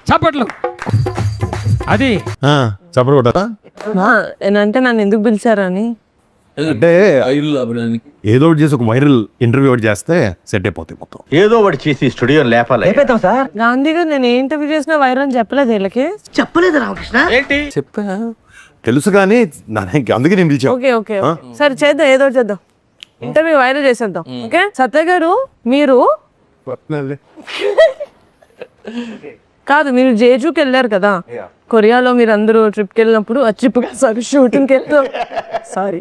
చప్పట్లు. అది చప్పట్లు కొట్టారా? అంటే నన్ను ఎందుకు పిలిచారని అంటే ఏదో ఒకటి చేసి ఒక వైరల్ ఇంటర్వ్యూ ఒకటి చేస్తే సెట్ అయిపోతాయి మొత్తం. ఏదో ఒకటి చేసి స్టూడియో లేపాలి. గాంధీ గారు నేను ఏ ఇంటర్వ్యూ చేసినా వైరల్ అని చెప్పలేదు వీళ్ళకి. చెప్పా. తెలుసు కానీ అందుకే నేను పిలిచా. ఓకే ఓకే సరే చేద్దాం, ఏదో ఒకటి చేద్దాం, ఇంటర్వ్యూ వైరల్ చేసేద్దాం. ఓకే సత్య గారు, మీరు కాదు మీరు జేజూకి వెళ్ళారు కదా, కొరియాలో మీరు అందరూ ట్రిప్ కి వెళ్ళినప్పుడు షూటింగ్ కి వెళ్తాం. సారీ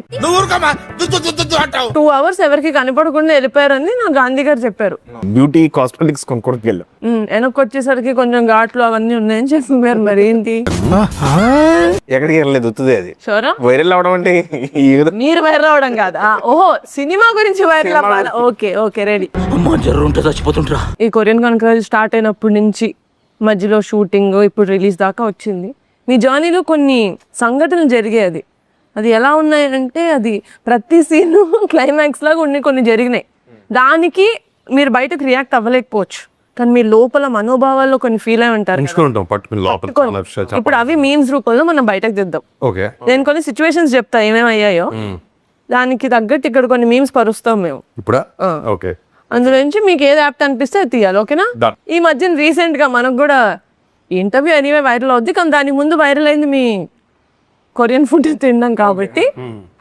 2 hours ఎవరికి కనపడకుండా వెళ్ళిపోయారని నాకు గాంధీ గారు చెప్పారు. బ్యూటీ కాస్మెటిక్స్ కొనుక్కోడికి వెళ్ళాం. వెనక్కి వచ్చేసరికి కొంచెం ఘాట్లు అవన్నీ ఉన్నాయని చెప్పారు. మరి ఏంటి? ఎక్కడికి వెళ్ళలేదు, వస్తుంది అది షోరా వైరల్ అవడం అంటే మీరు వైరల్ అవడం కాదా? ఓహో సినిమా గురించి వైరల్ అవ్వాలి. Okay okay ready. ఈ కొరియన్ కనుక స్టార్ట్ అయినప్పటి నుంచి మధ్యలో షూటింగ్ ఇప్పుడు రిలీజ్ దాకా వచ్చింది. మీ జర్నీలో కొన్ని సంఘటనలు జరిగాయి. అది ఎలా ఉన్నాయంటే అది ప్రతి సీన్ క్లైమాక్స్ లాగా కొన్ని జరిగినాయి. దానికి మీరు బయటకు రియాక్ట్ అవ్వలేకపోవచ్చు, కానీ మీ లోపల మనోభావాల్లో కొన్ని ఫీల్ అయి ఉంటారు. ఇప్పుడు అవి మీమ్స్ రూపంలో మనం బయటకు తెద్దాం. నేను కొన్ని సిచ్యువేషన్స్ చెప్తా ఏమేమి అయ్యాయో, దానికి తగ్గట్టు ఇక్కడ కొన్ని మీమ్స్ పరుస్తాం మేము. అందులో నుంచి మీకు ఏది యాప్ట్ అనిపిస్తే అది తీయాలి. ఓకేనా? ఈ మధ్యన రీసెంట్ గా మనకు కూడా ఇంటర్వ్యూ ఎనీవే వైరల్ అవుద్ది, కానీ దాని ముందు వైరల్ అయింది మీ కొరియన్ ఫుడ్ తినడం. కాబట్టి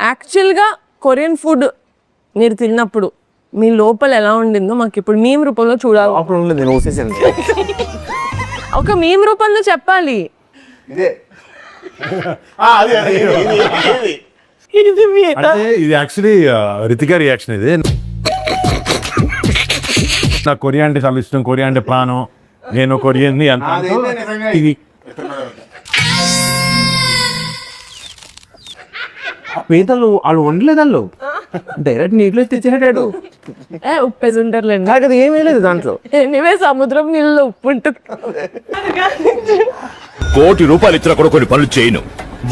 యాక్చువల్ గా కొరియన్ ఫుడ్ మీరు తిన్నప్పుడు మీ లోపల ఎలా ఉండిందో మాకు ఇప్పుడు మీమ్ రూపంలో చూడాలి. ఒక మీమ్ రూపంలో చెప్పాలి. ఇది యాక్చువల్లీ రితికా రియాక్షన్. ఇది నాకు కొరియా అంటే చాలా ఇష్టం, కొరియా అంటే ప్రాణం, నేను కొరియన్ ఇది పీతలు వాళ్ళు వండలేదు, వాళ్ళు డైరెక్ట్ నీటిలో తెచ్చేటాడు. ఉప్పేసి ఉంటారులేండి, అది ఏమీ లేదు దాంట్లో. ఎనివే సముద్రం నీళ్ళలో ఉప్పు ఉంటుంది. ₹1,00,00,000 ఇచ్చినా కూడా కొన్ని పనులు చేయను.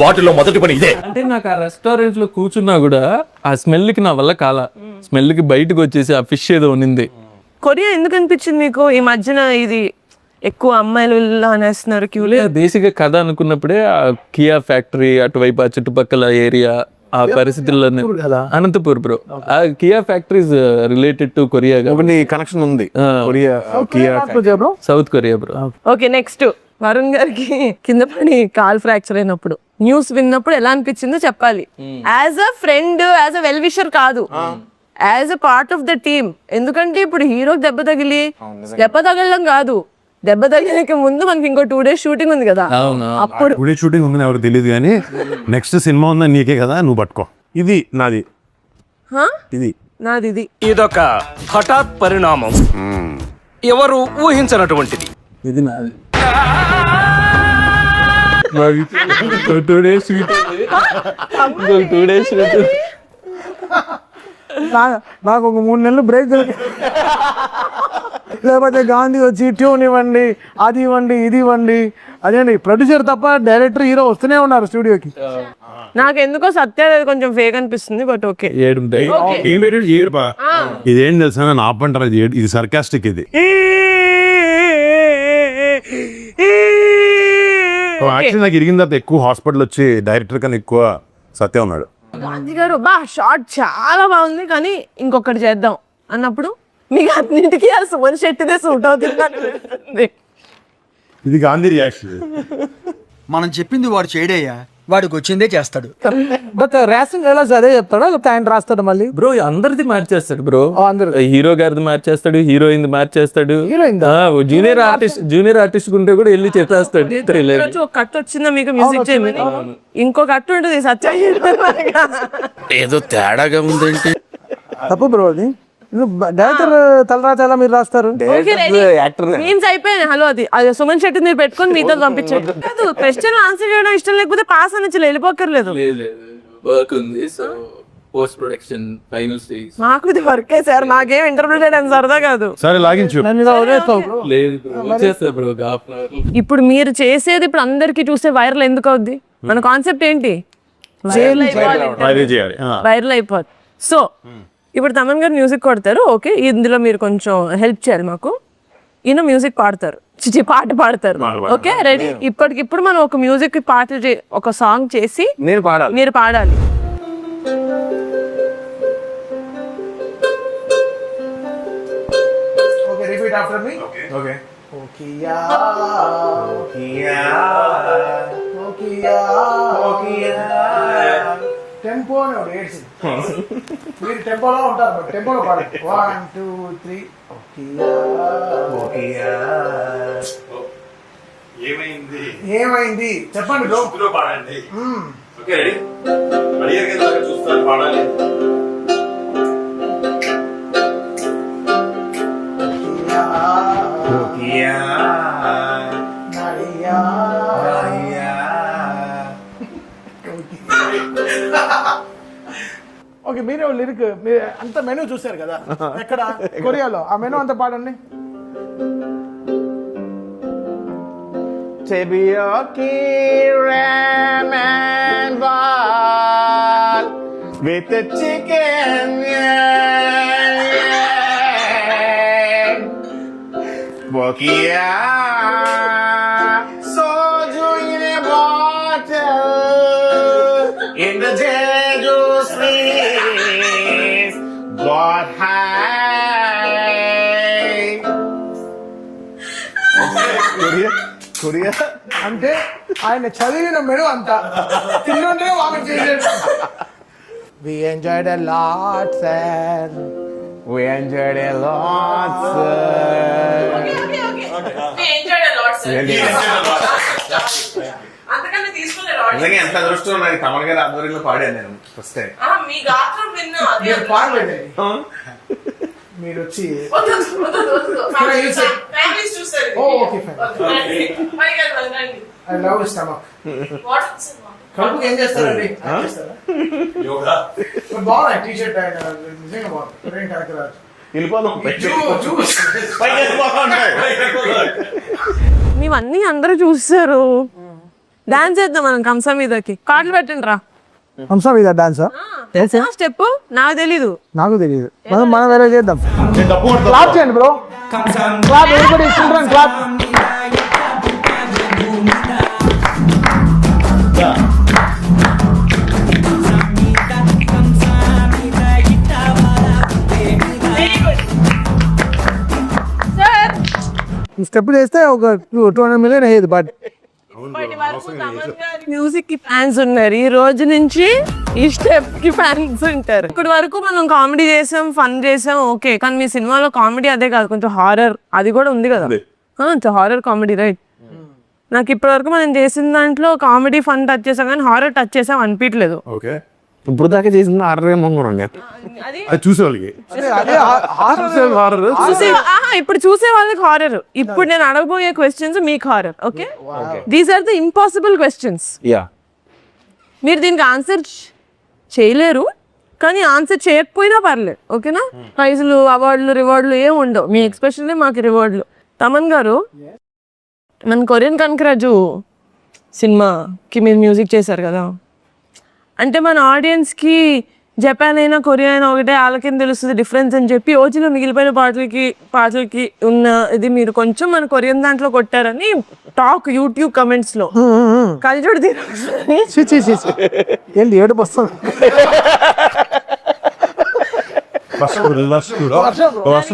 వాటిలో మొదటి పని ఇదే. అంటే నాకు ఆ రెస్టారెంట్ లో కూర్చున్నా కూడా ఆ స్మెల్ కి నా వల్ల కాల, స్మెల్ కి బయటకు వచ్చేసి ఆ ఫిష్ ఏదో ఉన్నింది. కొరియా ఎందుకు అనిపించింది మీకు ఈ మధ్యన? ఇది ఎక్కువ అమ్మాయిలు అనేస్తున్నారు క్యూలే. బేసిక్ గా కథ అనుకున్నప్పుడే ఆ కియా ఫ్యాక్టరీ అటువైపు ఆ చుట్టుపక్కల ఏరియా ఆ పరిస్థితుల్లో అనంతపూర్ బ్రో. ఆ Kia factories related to Korea కాబట్టి కనెక్షన్ ఉంది. South Korea bro. Okay next Varun గారికి కింద పడి కాల్ ఫ్రాక్చర్ అయినప్పుడు న్యూస్ విన్నప్పుడు ఎలా అనిపించిందో చెప్పాలి. As a friend, as a well wisher కాదు, as a part of the team. ఎందుకంటే ఇప్పుడు హీరోకి దెబ్బ తగలడం కాదు, దెబ్బ తగిలక ముందు మనకి ఇంకో 2 days షూటింగ్ ఉంది కదా. అప్పుడు 2 days షూటింగ్ ఉంది ఎవరు తెలియదు, కానీ నెక్స్ట్ సినిమా ఉందని నీకే కదా, నువ్వు పట్టుకో. ఇది నాది, నాది. ఇదొక హఠాత్ పరిణామం, ఎవరు ఊహించనటువంటిది. ఇది నాది. 2 days నాకు ఒక 3 నెలలు బ్రేక్ లేకపోతే గాంధీ వచ్చి ట్యూన్ ఇవ్వండి, అది ఇవ్వండి, ఇది ఇవ్వండి. అదేండి ప్రొడ్యూసర్ తప్ప డైరెక్టర్, హీరో వస్తూనే ఉన్నారు స్టూడియోకి. నాకు ఎందుకో సత్య కొంచెం ఫేక్ అనిపిస్తుంది, బట్ ఓకే. ఇదేం తెలుసా, నా ఆపంటారు, ఇది సర్కాస్టిక్. ఇది యాక్చువల్లీ నాకు ఇరిగిన తర్వాత ఎక్కువ హాస్పిటల్ వచ్చి డైరెక్టర్ కన్నా ఎక్కువ సత్య ఉన్నాడు. గాంధీ గారు షార్ట్ చాలా బాగుంది కానీ ఇంకొకటి చేద్దాం అన్నప్పుడు మీకు అన్నింటికి ఆ సుమన్ శెట్టిదే సూట్ అవుతుంది. ఇది గాంధీ రియాక్షన్. మనం చెప్పింది వాడు చేయడయ్యా, వాడికి వచ్చిందే చేస్తాడు. బట్ రేసింగ్ ఎలా అదే చెప్తాడా, ఆయన రాస్తాడు మళ్ళీ? బ్రో అందరిది మార్చేస్తాడు బ్రో. హీరో గారిది మార్చేస్తాడు, హీరోయిన్ మార్చేస్తాడు, జూనియర్ ఆర్టిస్ట్ ఉంటే కూడా వెళ్ళి చెప్పేస్తాడు. ఒక కట్ వచ్చిందా మీకు మ్యూజిక్ చేయమని? ఇంకో కట్ ఉంటుంది సత్య. ఏదో తేడాగా ఉందేంటి? తప్పు బ్రో అది. డైరెక్టర్ తలరాత ఎలా మీరు రాస్తారు? అయిపోయాయి. హలో అది సుమన్ శెట్టి మీరు పెట్టుకొని మీతో పంపించండి. క్వశ్చన్ ఆన్సర్ చేయడం ఇష్టం లేకపోతే పాస్ అని వెళ్ళిపోకర్లేదు. మాకు ఇది వర్కే సార్, మాకేం ఇంటర్ప్రిట్ చేయడం సరదా కాదు. సరే లాగించు. ఇప్పుడు మీరు చేసేది ఇప్పుడు అందరికి చూస్తే వైరల్ ఎందుకు అవుద్ది? మన కాన్సెప్ట్ ఏంటి? వైరల్ అయిపోద్ది. సో ఇప్పుడు తమన్ గారు మ్యూజిక్ కొడతారు, ఓకే, ఇందులో మీరు కొంచెం హెల్ప్ చేయాలి మాకు. ఈయన మ్యూజిక్ పాడతారు, పాట పాడతారు. Okay ready? ఇప్పటికిప్పుడు మనం ఒక మ్యూజిక్ పాట ఒక సాంగ్ చేసి నేను పాడాలి. మీరు పాడాలి. ఓకే రిపీట్ ఆఫ్టర్ మీ. ఓకే ఓకియా ఓకియా ఓకియా ఓకియా టెంపో అని ఒకటి ఏడ్చింది. మీరు టెంపోలో ఉంటారు, బట్ టెంపోలో పాడండి. 1 2 3 ఓకియా ఓకియా. ఏమైంది ఏమైంది చెప్పండి బ్రో. పాడండి. Okay ready? అడిగారు కదా చూస్తాను పాడాలి. ఓకియా నడియా ఓకే మీరే లిరిక్ అంత మెనూ చూసారు కదా ఎక్కడ కొరియాలో, ఆ మెనూ అంతా పాడండి. Teriyaki ramen ball with the chicken. Bokia soju in a bottle in the Jeju streets. Got high. Korea. అంటే ఆయన చదివిన మెను అంతా తిన్నుంటే వామి చేసేది. We enjoyed a lot, sir. We enjoyed a lot, sir. నిజంగా ఎంత అదృష్టం నాకు కమల్ గారి ఆధ్వర్యంలో పాడాను నేను ఫస్ట్ టైం. మీరు పాడలేదండి, మీరు వచ్చి okay fine. I love stomach. కడుపుకి ఏం చేస్తారండి? బాగున్నాయి టీ షర్ట్ ఆయన నిజంగా బాగుంది. ఏం కరెక్ట్ వెళ్ళిపోదాం మేమన్నీ అందరూ చూస్తారు. డాన్స్ చేద్దాం మనం కంసా మీదకి. కార్డులు పెట్టండి రా. హంసా మీద డాన్సా? స్టెప్ నాకు తెలీదు. నాకు తెలియదు, మనం వేరే చేద్దాం. క్లాప్ చేయండి bro, clap. Everybody children clap. Step చేస్తే ఒక 200 million అయ్యేది. బట్ మ్యూజిక్ కి ఫ్యాన్స్ ఉన్నారు, ఈ రోజు నుంచి ఈ స్టెప్ కి ఫ్యాన్స్ ఉంటారు. ఇప్పటి వరకు మనం కామెడీ చేసాం, ఫన్ చేసాం, ఓకే. కానీ మీ సినిమాలో కామెడీ అదే కాదు, కొంచెం హారర్ అది కూడా ఉంది కదా. Horror comedy right? నాకు ఇప్పటి వరకు మనం చేసిన దాంట్లో కామెడీ ఫన్ టచ్ చేసాం కానీ హారర్ టచ్ చేసాం అనిపించలేదు. ఓకే ఇప్పుడు దాకా చేసింది ఆర్డర్ అది చూసేవాళ్ళకి ఇప్పుడు చూసే వాళ్ళకి హారర్. ఇప్పుడు నేను అడగబోయే క్వశ్చన్స్ మీకు horror. Okay, these are the impossible questions. మీరు దీనికి ఆన్సర్ చేయలేరు, కానీ ఆన్సర్ చేయకపోయినా పర్లేదు. ఓకేనా? ప్రైజులు, అవార్డులు, రివార్డులు ఏం ఉండవు. మీ ఎక్స్ప్రెషన్లే మాకు రివార్డులు. తమన్ గారు, మన కొరియన్ కనకరాజు సినిమాకి మీరు మ్యూజిక్ చేశారు కదా, అంటే మన ఆడియన్స్కి జపాన్ అయినా కొరియా అయినా ఒకటే, వాళ్ళకేం తెలుస్తుంది డిఫరెన్స్ అని చెప్పి ఓజీలో మిగిలిపోయిన పాటలకి ఉన్న ఇది మీరు కొంచెం మన కొరియన్ దాంట్లో కొట్టారని టాక్ యూట్యూబ్ కమెంట్స్ లో. కలిచోడు ఏంటి ఏడుపు వస్తుంది?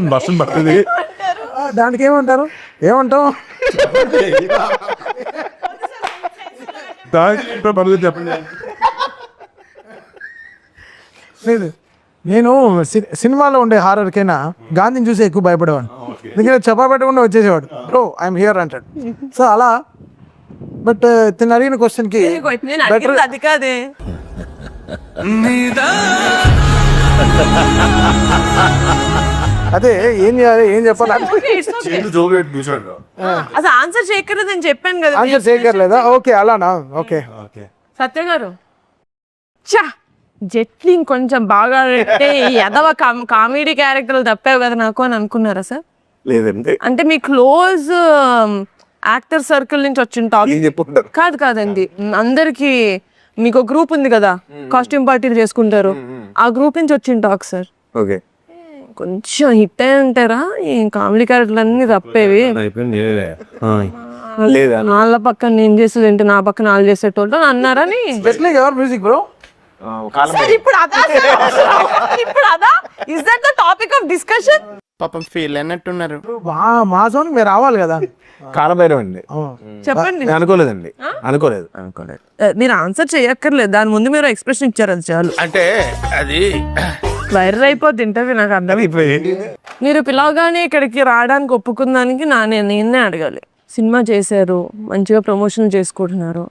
వర్షం పడుతుంది. దానికి ఏమంటారు? ఏమంటాం? చెప్పండి. లేదు, నేను సినిమాలో ఉండే హారర్కైనా గాంధీని చూసి ఎక్కువ భయపడేవాడు. ఎందుకంటే చెప్పా పెట్టకుండా వచ్చేసేవాడు, బ్రో ఐఎమ్ హియర్ అంటాడు. సో అలా. బట్ తిని అడిగిన క్వశ్చన్కి అది కాదే, అదే ఏం చేయాలి, ఏం చెప్పాలి, అసలు ఆన్సర్ చేయక్కర్లేదు అని చెప్పాను కదా. ఆన్సర్ చేయక్కర్లేదా? ఓకే అలానా? ఓకే సత్య గారు, చా జెట్లీ కొంచెం బాగా పెట్టే ఎదవ కామెడీ క్యారెక్టర్లు తప్పావు కదా నాకు అని అనుకున్నారా సార్? లేదండి, అంటే మీ క్లోజ్ యాక్టర్ సర్కిల్ నుంచి వచ్చిన టాక్ కాదండి. అందరికి మీకు గ్రూప్ ఉంది కదా, కాస్ట్యూమ్ పార్టీలు చేసుకుంటారు, ఆ గ్రూప్ నుంచి వచ్చిన టాక్ సార్. ఓకే, కొంచెం హిట్ అయి ఉంటారా ఈ కామెడీ క్యారెక్టర్లు అన్ని తప్పేవి. లేదా వాళ్ళ పక్కన నేను చేసేది ఏంటి, నా పక్కన వాళ్ళు చేసేటోళ్ళు అన్నారని. ఎట్లా ఎవరు మ్యూజిక్ బ్రో? ఇప్పుడు అదా is that the topic of discussion? పాపం ఫీల్ అన్నట్టున్నారు. మా జోన్ మీరు రావాలి కదా. కాలభైరవ్ అండి. చెప్పండి. అనుకోలేదండి, అనుకోలేదు. మీరు ఆన్సర్ చేయక్కర్లేదు, దాని ముందు మీరు ఎక్స్ప్రెషన్ ఇచ్చారు, అది చాలు. అంటే అది వైరల్ అయిపోద్ది ఇంటర్వ్యూ, నాకు అర్థం. మీరు పిలవగానే ఇక్కడికి రావడానికి ఒప్పుకున్నానికి నేనే అడగాలి. సినిమా చేశారు, మంచిగా ప్రమోషన్ చేసుకుంటున్నారు,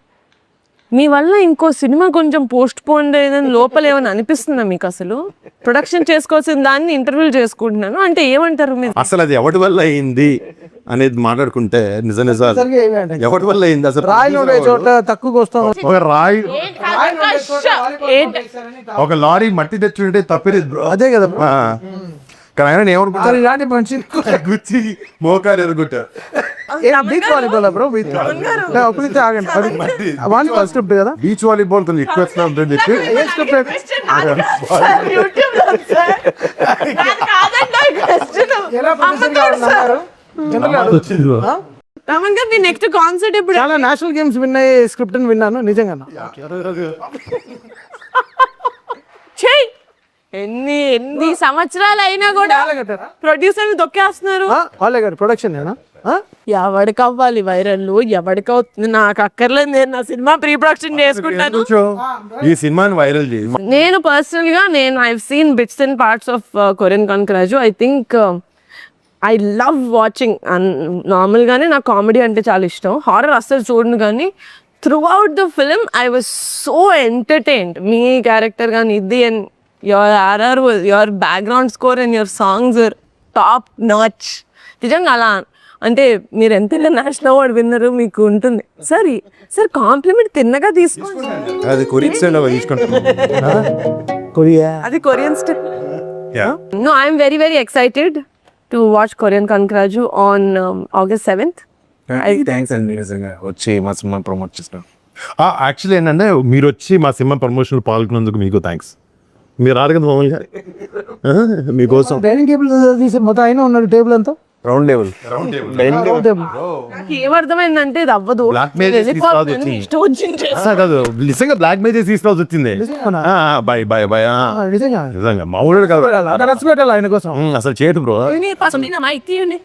మీ వల్ల ఇంకో సినిమా కొంచెం పోస్ట్ పోన్ అయ్యిందని లోపల ఏమైనా అనిపిస్తుందా మీకు? అసలు ప్రొడక్షన్ చేసుకోవాల్సిన దాన్ని ఇంటర్వ్యూలు చేసుకుంటున్నాను అంటే ఏమంటారు మీరు? అసలు అది ఎవరి వల్ల అయింది అనేది మాట్లాడుకుంటే నిజాలు ఎవరి వల్ల అయింది అసలు? రాయిలు ఉండే చోట తక్కువకి వస్తాం. ఒక రాయి, ఒక లారీ మట్టి తెచ్చుంటే తప్పేది బ్రో. అదే కదా కానీ ఆయన ఏమనుకుంటారు, ఇలాంటి మంచి గుచ్చి మోకాలు ఎదుర్కొంటారు. బీచ్ వాలీబాల్ బ్రో, బీచ్ ఒకటి ఆగండి, వాలీబాల్ స్క్రిప్ట్ కదా. బీచ్ వాలీబాల్ తో ఎక్కువ వస్తుందని చెప్పి ఏ స్క్రిప్ట్? ఎలా ప్రొడ్యూసర్ గా ఉన్నారు? రమణ్ గారు, మీ నెక్స్ట్ కాన్సర్ట్ ఇప్పుడు? చాలా నేషనల్ గేమ్స్ విన్ అయ్యే స్క్రిప్ట్ అని విన్నాను, నిజంగా. చెయ్ ఎన్ని సంవత్సరాలు అయినా కూడా ప్రొడ్యూసర్ దొక్కేస్తున్నారు. వాళ్ళే గారు ప్రొడక్షన్ ఎవరికి అవ్వాలి వైరల్, ఎవరికి అవుతుంది, నాకు అక్కర్లేదు, నేను నా సినిమా ప్రీ ప్రొడక్షన్ చేసుకుంటాను. ఈ సినిమాని వైరల్ చేయి. నేను పర్సనల్ గా I seen bits and parts of Korean కాంక్రాజు. I think I love watching. Normal గానే నాకు కామెడీ అంటే చాలా ఇష్టం, హారర్ అస్సలు చూడను, కానీ throughout the film I was so entertained. మీ క్యారెక్టర్ కానీ ఇది, and your RR, your background score and your songs are top notch. నిజంగా అలా అంటే మీరు ఎంతైనా నేషనల్ అవార్డు విన్నరు, మీకు ఉంటుంది. సార్ కాంప్లిమెంట్ తిన్నగా తీసుకోండి. అది కొరియన్ స్టైల్ లో తీసుకుంటాం. అది Korean style. No, I'm very, very excited to watch Korean Kankraju on August 7th. Thanks అండి, నిజంగా వచ్చి మా సినిమా ప్రమోట్ చేస్తాం. యాక్చువల్లీ ఏంటంటే మీరు వచ్చి మా సినిమా ప్రమోషన్ పాల్గొన్నందుకు మీకు థ్యాంక్స్. మీరు రారు కదా మామూలుగా, మీకోసం. డైనింగ్ టేబుల్ తీసి మొత్తం అయినా ఉన్నాడు, టేబుల్ అంతా రౌండ్ టేబుల్. ఏమర్థమైందంటే ఇది అవ్వదు, బ్లాక్ మెయిల్ కాదు, నిజంగా బ్లాక్ మెయిల్ తీసుకురావాల్సి వచ్చింది. Boy boy boy. నిజంగా మామూలు కాదు, రెస్పెక్ట్ ఆయన కోసం అసలు చేయదు bro. Ini pas ini nama itu nih.